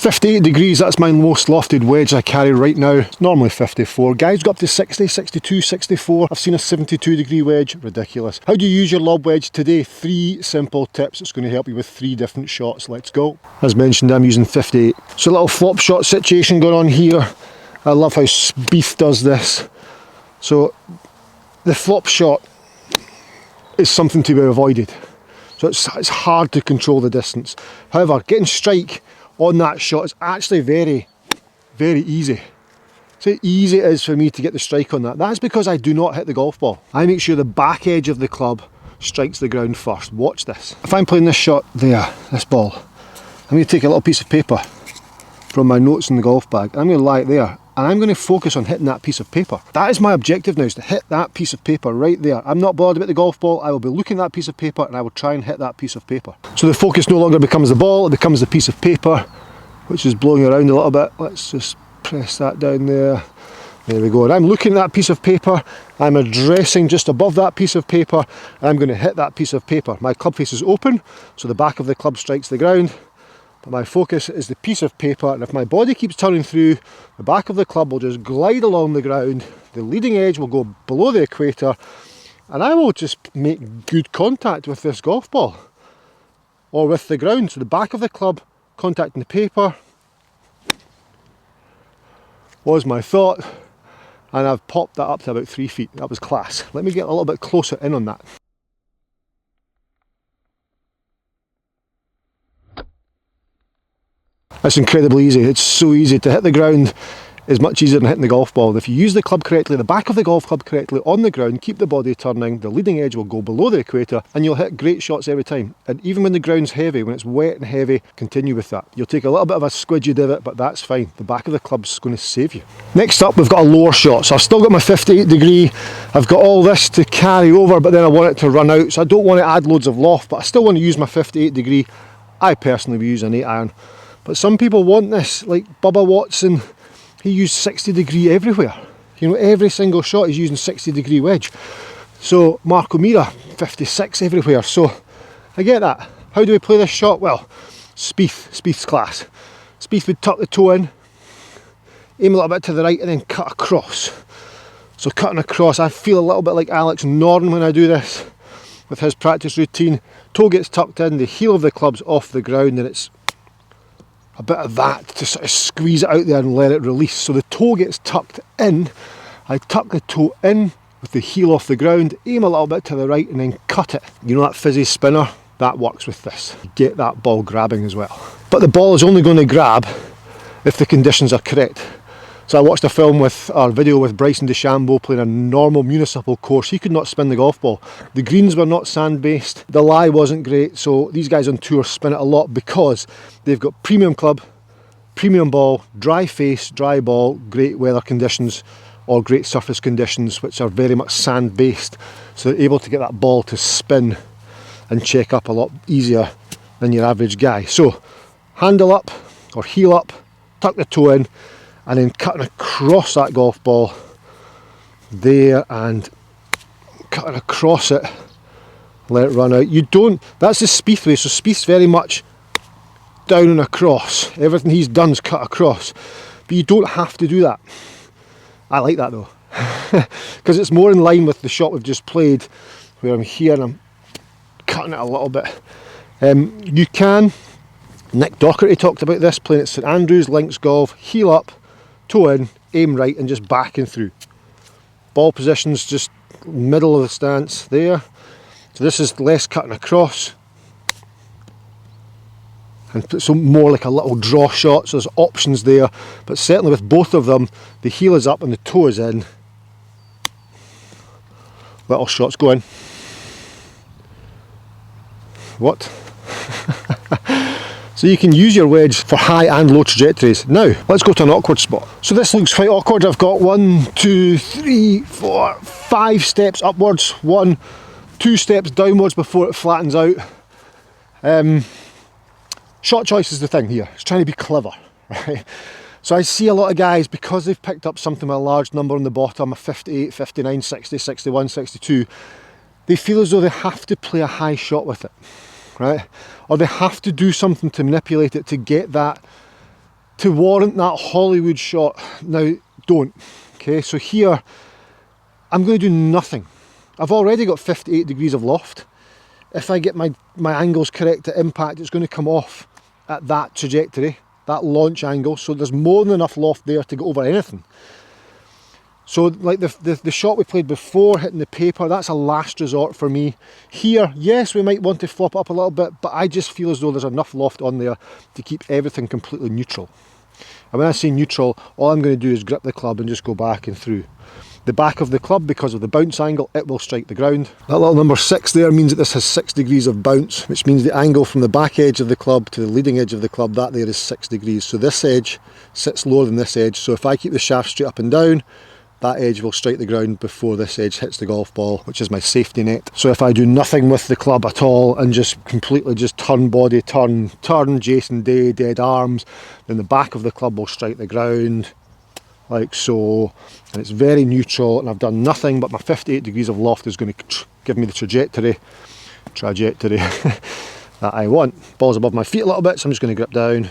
58 degrees, that's my most lofted wedge I carry right now. It's normally 54. Guys go up to 60, 62, 64. I've seen a 72 degree wedge, ridiculous. How do you use your lob wedge today? 3 simple tips that's going to help you with 3 different shots. Let's go. As mentioned, I'm using 58. So a little flop shot situation going on here. I love how Spieth does this. So the flop shot is something to be avoided. So it's hard to control the distance. However, getting strike on that shot is actually very, very easy. See how easy it is for me to get the strike on that. That's because I do not hit the golf ball. I make sure the back edge of the club strikes the ground first. Watch this. If I'm playing this shot there, this ball, I'm going to take a little piece of paper from my notes in the golf bag, and I'm going to lie it there, and I'm going to focus on hitting that piece of paper. That is my objective now, is to hit that piece of paper right there. I'm not bothered about the golf ball. I will be looking at that piece of paper and I will try and hit that piece of paper. So the focus no longer becomes the ball, it becomes the piece of paper, which is blowing around a little bit. Let's just press that down there. There we go. And I'm looking at that piece of paper, I'm addressing just above that piece of paper, and I'm going to hit that piece of paper. My club face is open, so the back of the club strikes the ground. But my focus is the piece of paper, and if my body keeps turning through, the back of the club will just glide along the ground, the leading edge will go below the equator, and I will just make good contact with this golf ball, or with the ground. So the back of the club contacting the paper was my thought, and I've popped that up to about 3 feet. That was class. Let me get a little bit closer in on that. That's incredibly easy. It's so easy. To hit the ground is much easier than hitting the golf ball. If you use the club correctly, the back of the golf club correctly on the ground, keep the body turning, the leading edge will go below the equator, and you'll hit great shots every time. And even when the ground's heavy, when it's wet and heavy, continue with that. You'll take a little bit of a squidgy divot, but that's fine. The back of the club's going to save you. Next up, we've got a lower shot. So I've still got my 58 degree. I've got all this to carry over, but then I want it to run out. So I don't want to add loads of loft, but I still want to use my 58 degree. I personally will use an 8 iron. But some people want this, like Bubba Watson, he used 60 degree everywhere. You know, every single shot he's using 60 degree wedge. So Marco Mira, 56 everywhere. So I get that. How do we play this shot? Well, Spieth's class. Spieth would tuck the toe in, aim a little bit to the right, and then cut across. So cutting across, I feel a little bit like Alex Norton when I do this with his practice routine. Toe gets tucked in, the heel of the club's off the ground, and it's a bit of that to sort of squeeze it out there and let it release. So the toe gets tucked in, I tuck the toe in with the heel off the ground, aim a little bit to the right, and then cut it. You know that fizzy spinner? That works with this. You get that ball grabbing as well. But the ball is only going to grab if the conditions are correct. So I watched a video with Bryson DeChambeau playing a normal municipal course. He could not spin the golf ball. The greens were not sand based. The lie wasn't great. So these guys on tour spin it a lot because they've got premium club, premium ball, dry face, dry ball, great weather conditions or great surface conditions, which are very much sand based. So they're able to get that ball to spin and check up a lot easier than your average guy. So handle up or heel up, tuck the toe in, and then cutting across that golf ball there and cutting across it, let it run out. You don't, that's the Spieth way. So Spieth's very much down and across. Everything he's done is cut across, but you don't have to do that. I like that though, because it's more in line with the shot we've just played, where I'm here and I'm cutting it a little bit. You can, Nick Docherty talked about this, playing at St Andrews, Links Golf, heel up, toe in, aim right, and just backing through. Ball positions just middle of the stance there. So this is less cutting across, and so more like a little draw shot. So there's options there, but certainly with both of them, the heel is up and the toe is in. Little shots going. What? So you can use your wedge for high and low trajectories. Now, let's go to an awkward spot. So this looks quite awkward. I've got 1, 2, 3, 4, 5 steps upwards, 1, 2 steps downwards before it flattens out. Shot choice is the thing here. It's trying to be clever, right? So I see a lot of guys, because they've picked up something with a large number on the bottom, a 58, 59, 60, 61, 62, they feel as though they have to play a high shot with it, right? Or they have to do something to manipulate it to get that to warrant that Hollywood shot. Now, don't. Okay, so here, I'm going to do nothing. I've already got 58 degrees of loft. If I get my angles correct at impact, it's going to come off at that trajectory, that launch angle, so there's more than enough loft there to go over anything. So like the shot we played before, hitting the paper, that's a last resort for me. Here, yes, we might want to flop it up a little bit, but I just feel as though there's enough loft on there to keep everything completely neutral. And when I say neutral, all I'm going to do is grip the club and just go back and through. The back of the club, because of the bounce angle, it will strike the ground. That little number 6 there means that this has 6 degrees of bounce, which means the angle from the back edge of the club to the leading edge of the club, that there is 6 degrees. So this edge sits lower than this edge, so if I keep the shaft straight up and down, that edge will strike the ground before this edge hits the golf ball, which is my safety net. So if I do nothing with the club at all and just completely just turn body, turn Jason Day, dead arms, then the back of the club will strike the ground, like so. And it's very neutral, and I've done nothing, but my 58 degrees of loft is going to give me the trajectory that I want. Ball's above my feet a little bit, so I'm just going to grip down.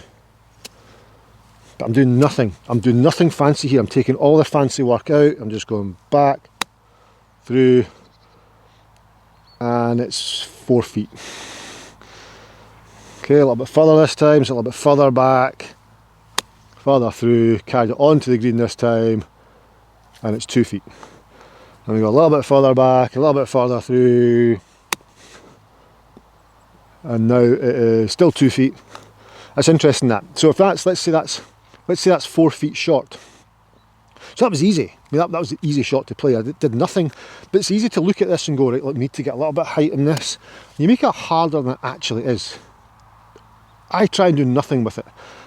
But I'm doing nothing. I'm doing nothing fancy here. I'm taking all the fancy work out. I'm just going back, through, and it's 4 feet. Okay, a little bit further this time, so a little bit further back, further through, carried it onto the green this time, and it's 2 feet. And we go a little bit further back, a little bit further through, and now it is still 2 feet. That's interesting that. So if that's, let's say that's 4 feet short. So that was easy. I mean, that was an easy shot to play. I did nothing, but it's easy to look at this and go, right, look, we need to get a little bit of height in this. You make it harder than it actually is. I try and do nothing with it.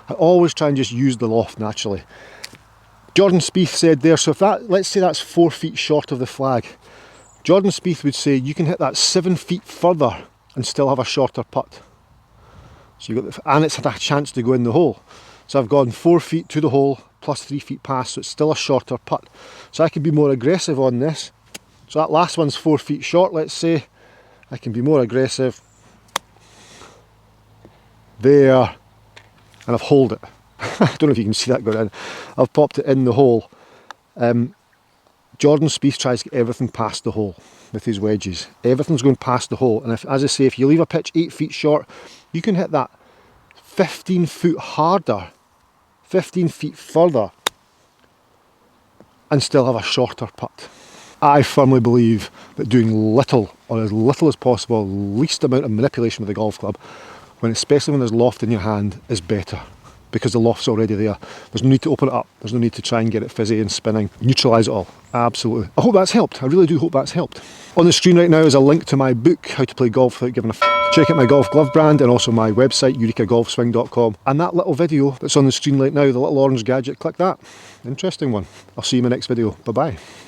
I always try and just use the loft naturally. Jordan Spieth said there, so if that, let's say that's 4 feet short of the flag, Jordan Spieth would say you can hit that 7 feet further and still have a shorter putt. So you got and it's had a chance to go in the hole. So I've gone 4 feet to the hole plus 3 feet past, so it's still a shorter putt. So I can be more aggressive on this. So that last one's 4 feet short, let's say. I can be more aggressive. There, and I've holed it. I don't know if you can see that going in. I've popped it in the hole. Jordan Spieth tries to get everything past the hole with his wedges. Everything's going past the hole, and if, as I say, if you leave a pitch 8 feet short, you can hit that 15 foot harder, 15 feet further, and still have a shorter putt. I firmly believe that doing little, or as little as possible, least amount of manipulation with the golf club, especially when there's loft in your hand, is better. Because the loft's already there. There's no need to open it up. There's no need to try and get it fizzy and spinning. Neutralise it all. Absolutely. I hope that's helped. I really do hope that's helped. On the screen right now is a link to my book, How to Play Golf Without Giving a F***. Check out my golf glove brand and also my website, eurekagolfswing.com. And that little video that's on the screen right now, the little orange gadget, click that. Interesting one. I'll see you in my next video. Bye-bye.